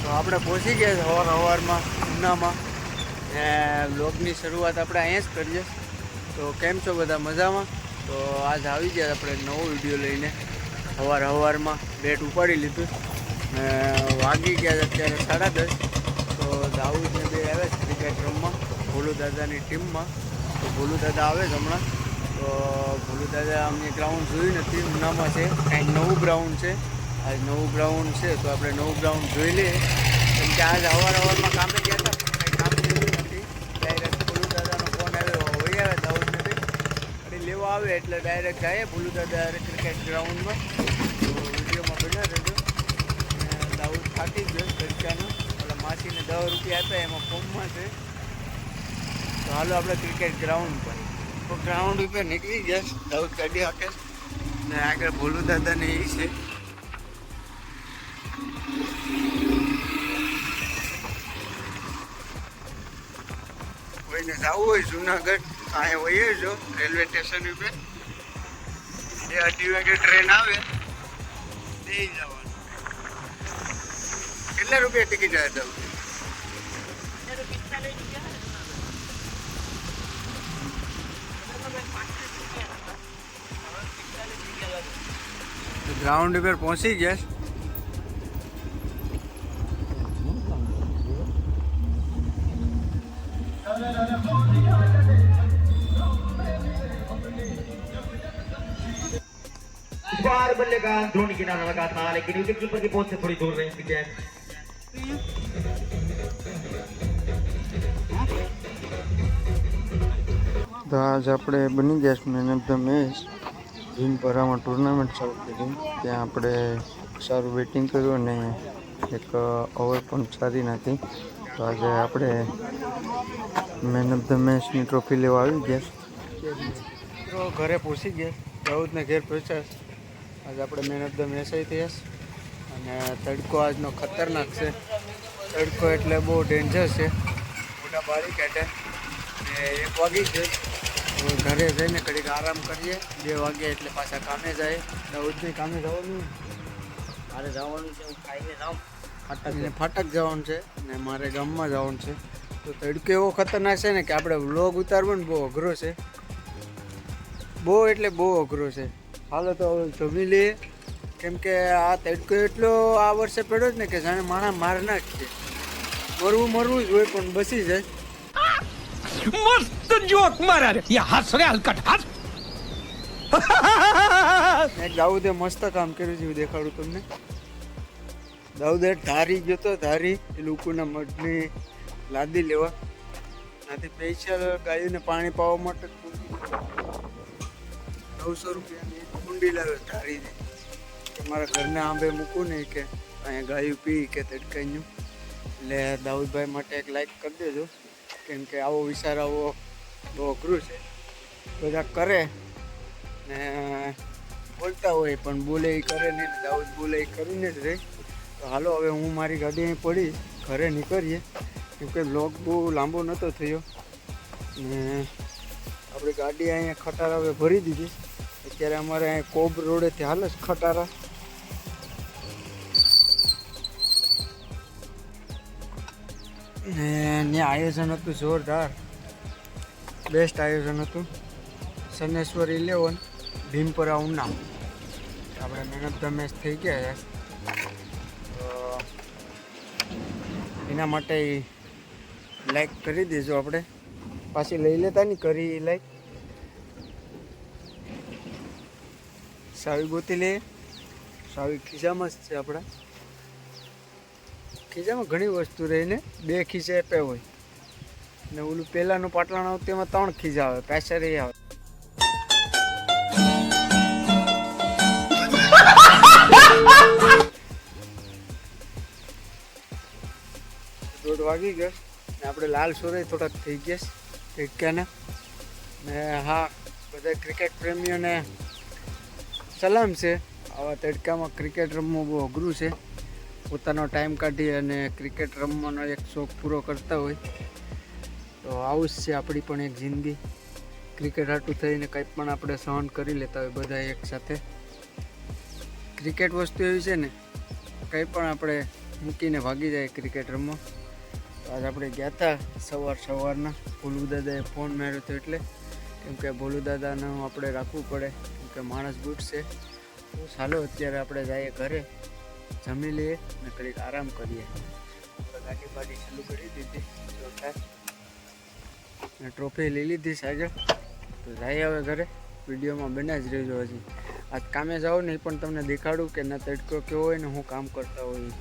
તો આપણે પહોંચી ગયા સવારમાં ઉનામાં ને વ્લોગની શરૂઆત આપણે અહીંયા જ કરીએ. તો કેમ છો બધા મજામાં? તો આજ આવી ગયા આપણે નવો વિડીયો લઈને. સવારમાં બેટ ઉપાડી લીધું ને વાગી ગયા અત્યારે 10:30. તો દાઉદને બે આવે છે ક્રિકેટ રમવા ભોલુ દાદાની ટીમમાં. તો ભોલુ દાદા આવે છે હમણાં. તો ભોલુ દાદા અમને ગ્રાઉન્ડ જોયું નથી, ઉનામાં છે, કાંઈક નવું ગ્રાઉન્ડ છે. આજ નવું ગ્રાઉન્ડ છે તો આપણે નવું ગ્રાઉન્ડ જોઈ લઈએ. કેમ કે આજ સવારમાં કામે ગયા હતા, કંઈ કામ થયું નથી. ડાયરેક્ટ ભોલુ દાદાનો ફોન આવ્યો, વહી આવે દાઉદ નથી અને લેવા આવે એટલે ડાયરેક્ટ જાય ભોલુ દાદા ક્રિકેટ ગ્રાઉન્ડમાં. તો વિડીયોમાં બન્યા રહેજો. દાઉદ થાકી ગયો તડકાનો, એટલે માસીને 10 રૂપિયા આપ્યા એમાં ફોર્મમાં છે. તો હાલો આપણે ક્રિકેટ ગ્રાઉન્ડ પર. તો ગ્રાઉન્ડ ઉપર નીકળી ગયા દાઉદ ગાડી હાકે ને આગળ ભોલુ દાદાને એ છે. કોઈને જવું હોય જુનાગઢ અહીંયા વહીએ જો રેલવે સ્ટેશન ઉપર 2-2:30 વાગે ટ્રેન આવે તે જવાનું. કેટલા રૂપિયા ટિકિટ આવે તો? ગ્રાઉન્ડ ઉપર પહોંચી ગયા. बार बल्लेबाज धोनी किनारा लगा था लेकिन विकेट कीपर की पहुंच से थोड़ी दूर रही विकेट. તો આજ આપણે બની ગયા મેન ઓફ ધ મેચ. ભીમપરામાં ટુર્નામેન્ટ ચાલુ કરી, ત્યાં આપણે સારું બેટિંગ કર્યું અને એક ઓવર પણ સારી નાખી. તો આજે આપણે મેન ઓફ ધ મેચની ટ્રોફી લેવા આવી ગયા. તો ઘરે પહોંચી ગયા, દાઉદને ઘેર પહોંચ્યા. આજે આપણે મેન ઓફ ધ મેચ આવી થયા. અને તડકો આજનો ખતરનાક છે. તડકો એટલે બહુ ડેન્જર છે, મોટા બાળી કાઢે. ને 1 વાગી ગયો. ઘરે જઈને ઘડીક આરામ કરીએ. 2 વાગે એટલે પાછા કામે જાય. દાઉદને કામે જવાનું, મારે જવાનું છે, હું ખાઈને જાઉં. ફાટક જવાનું છે ને મારે ગામમાં જવાનું છે. તો તડકો એવો ખતરનાક છે ને કે આપણે વ્લોગ ઉતારવો ને બહુ અઘરો છે. બહુ એટલે બહુ અઘરો છે. હાલો તો હવે જમી લઈએ. કેમ કે આ તડકો એટલો આ વર્ષે પડ્યો જ ને કે જાણે માણસ માર નાખીએ. મરવું જ હોય પણ બસી જાય. मस्त जोक मारा रे ये हंस रे हलकट हंस. દાઉદે મસ્ત કામ કર્યું છે, દેખાડું તમને. દાઉદે ધારી ગયો તો, ધારી એ લોકોના મઢની લાદી લેવા ત્યાંથી સ્પેશિયલ ગાયોને પાણી પાવા માટે 900 રૂપિયાની કુંડી લાવ્યો ધારીને. કે મારા ઘરને આંબે મૂકું નહીં કે અહીંયા ગાયું પી કે તડકાઈનું. એટલે દાઉદભાઈ માટે એક લાઈક કરી દેજો. કેમ કે આવો વિચાર આવો બહુ અઘરું છે. બધા કરે ને બોલતા હોય પણ બોલે એ કરે નહીં. દાઉદ બોલે એ કરીને જ રહે. તો હાલો હવે હું મારી ગાડી અહીં પડી ઘરે નીકળીએ. કેમ કે બ્લોગ બહુ લાંબો નહોતો થયો ને આપણી ગાડી અહીંયા ખટારા હવે ભરી દીધી. અત્યારે અમારે અહીંયા કોબ રોડેથી હાલે જ ખટારા. ને ત્યાં આયોજન હતું જોરદાર, બેસ્ટ આયોજન હતું. શનેશ્વર 11 ભીમપરા ઉના. આપણે મેન ઓફ ધ મેચ થઈ ગયા. તો એના માટે લાઈક કરી દેજો. આપણે પાછી લઈ લેતા નહીં કરી લાઈક. સાવી ગોતી લઈએ. સાવી ખિસ્સામાં જ છે આપણા. ખિસ્સામાં ઘણી વસ્તુ રહીને 2 ખિસ્સા આપ્યા હોય ને ઓલું પહેલાંનું પાટલાનું આવતું એમાં 3 ખિસ્સા આવે, પેસર એ આવે. દોઢ વાગી ગયો ને આપણે લાલ સોરે થોડાક થઈ ગયા તડકાના. ને હા, બધા ક્રિકેટ પ્રેમીઓને સલામ છે. આવા તડકામાં ક્રિકેટ રમવું બહુ અઘરું છે. પોતાનો ટાઈમ કાઢી અને ક્રિકેટ રમવાનો એક શોખ પૂરો કરતા હોય તો આવું જ છે આપણી પણ એક જિંદગી. ક્રિકેટ હાટું થઈને કંઈ પણ આપણે સહન કરી લેતા હોય બધા એક સાથે. ક્રિકેટ વસ્તુ એવી છે ને, કંઈ પણ આપણે મૂકીને ભાગી જાય ક્રિકેટ રમવા. તો આજ આપણે ગયા હતા સવારના. ભોલુ દાદાએ ફોન માર્યો હતો એટલે, કેમ કે ભોલુ દાદાનું આપણે રાખવું પડે, કેમ કે માણસ ગુડ છે. તો ચાલો અત્યારે આપણે જઈએ ઘરે, જમી લઈએ અને કંઈક આરામ કરીએ. ગાડી બાડી ચાલુ કરી દીધી અને ટ્રોફી લઈ લીધી સાગર. તો જઈએ હવે ઘરે. વિડીયોમાં બન્યા જ રહેજો. હજી આજ કામે જાઓ ને એ પણ તમને દેખાડું કે ના તડકો કેવો હોય ને હું કામ કરતા હોય.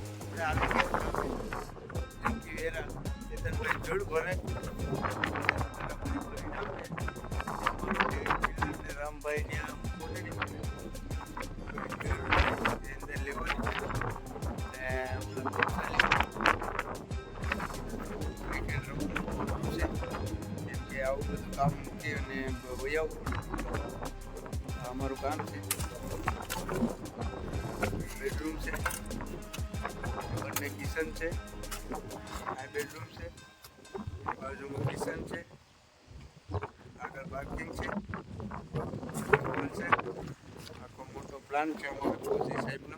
આવું બધું કામ મૂકી અને વયાવું અમારું કામ છે. બેડરૂમ છે, બંને કિચન છે, આ બેડરૂમ છે, બાજુમાં કિચન છે, આગળ પાર્કિંગ છે, આખો મોટો પ્લાન છે અમારો ફોજી સાહેબનો.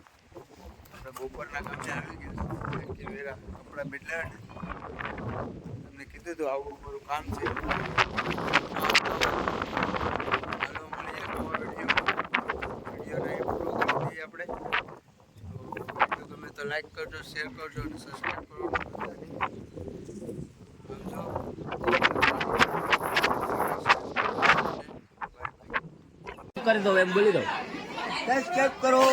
આપણે બપોરના કામે આવી ગયા કે વેરા કપડાં બદલાવે ને તમને કીધું હતું આવું અમારું કામ છે. આપણે તો તમે તો લાઈક કરજો, શેર કરજો અને સબસ્ક્રાઈબ કરજો. કરી દો એમ બોલી દો. સબસ્ક્રાઇબ કરો.